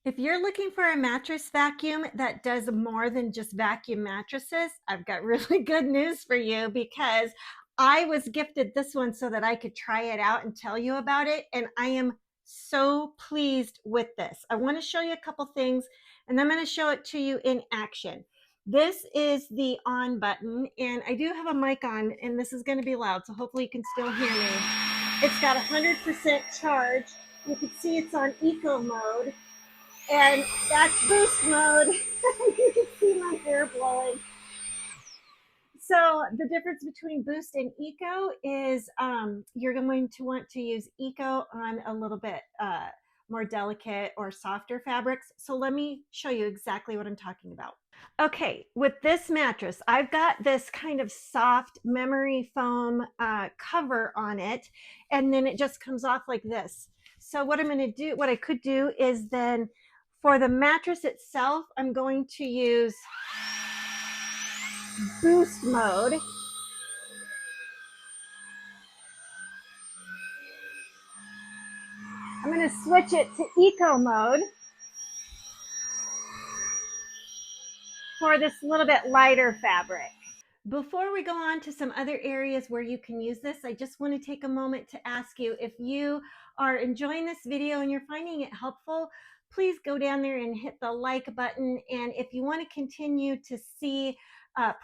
If you're looking for a mattress vacuum that does more than just vacuum mattresses, I've got really good news for you because I was gifted this one so that I could try it out and tell you about it. And I am so pleased with this. I want to show you a couple things and I'm going to show it to you in action. This is the on button and I do have a mic on and this is going to be loud. So hopefully you can still hear me. It's got 100% charge. You can see it's on eco mode. And that's boost mode. You can see my hair blowing. So the difference between boost and eco is you're going to want to use eco on a little bit more delicate or softer fabrics. So let me show you exactly what I'm talking about. Okay, with this mattress, I've got this kind of soft memory foam cover on it, and then it just comes off like this. So what I'm going to do, what I could do is then for the mattress itself, I'm going to use boost mode. I'm going to switch it to eco mode for this little bit lighter fabric. Before we go on to some other areas where you can use this, I just want to take a moment to ask you if you are enjoying this video and you're finding it helpful, please go down there and hit the like button. And if you want to continue to see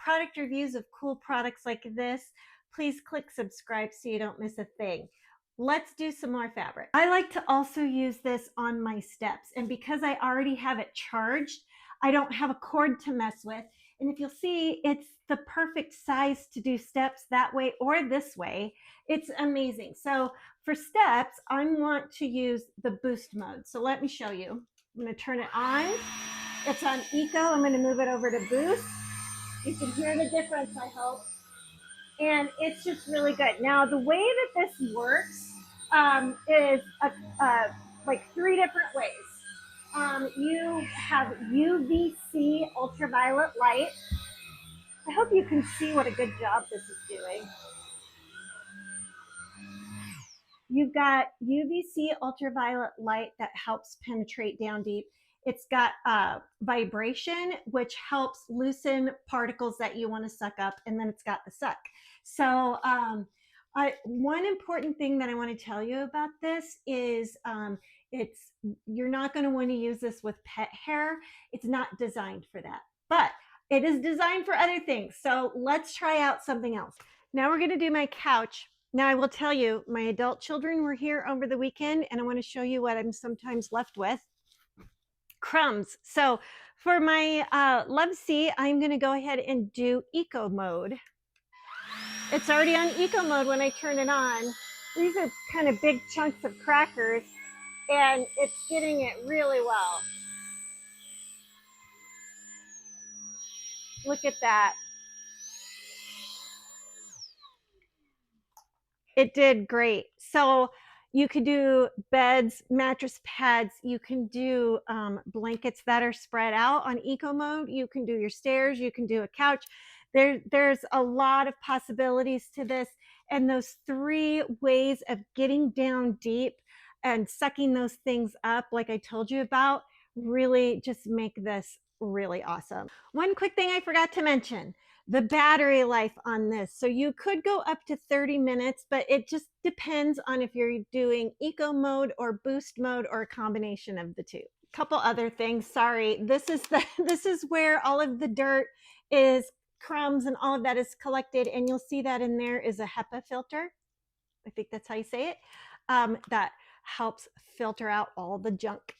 product reviews of cool products like this, please click subscribe so you don't miss a thing. Let's do some more fabric. I like to also use this on my steps. And because I already have it charged, I don't have a cord to mess with. And if you'll see, it's the perfect size to do steps that way or this way. It's amazing. So for steps, I want to use the boost mode. So let me show you. I'm going to turn it on. It's on eco. I'm going to move it over to boost. You can hear the difference, I hope. And it's just really good. Now, the way that this works is like 3 different ways. You have UVC ultraviolet light. I hope you can see what a good job this is doing. You've got UVC ultraviolet light that helps penetrate down deep. It's got vibration, which helps loosen particles that you want to suck up, and then it's got the suck. So one important thing that I want to tell you about this is you're not going to want to use this with pet hair. It's not designed for that, but it is designed for other things. So let's try out something else. Now we're going to do my couch. Now I will tell you, my adult children were here over the weekend and I want to show you what I'm sometimes left with. Crumbs. So for my love seat, I'm going to go ahead and do eco mode. It's already on eco mode when I turn it on. These are kind of big chunks of crackers and it's getting it really well. Look at that. It did great. So you could do beds, mattress pads. You can do blankets that are spread out on eco mode. You can do your stairs. You can do a couch. There's a lot of possibilities to this. And those 3 ways of getting down deep and sucking those things up, like I told you about, really just make this really awesome. One quick thing I forgot to mention, the battery life on this. So you could go up to 30 minutes, but it just depends on if you're doing eco mode or boost mode or a combination of the two. Couple other things. Sorry, this is where all of the dirt is, crumbs and all of that is collected, and you'll see that in there is a HEPA filter. I think that's how you say it. That helps filter out all the junk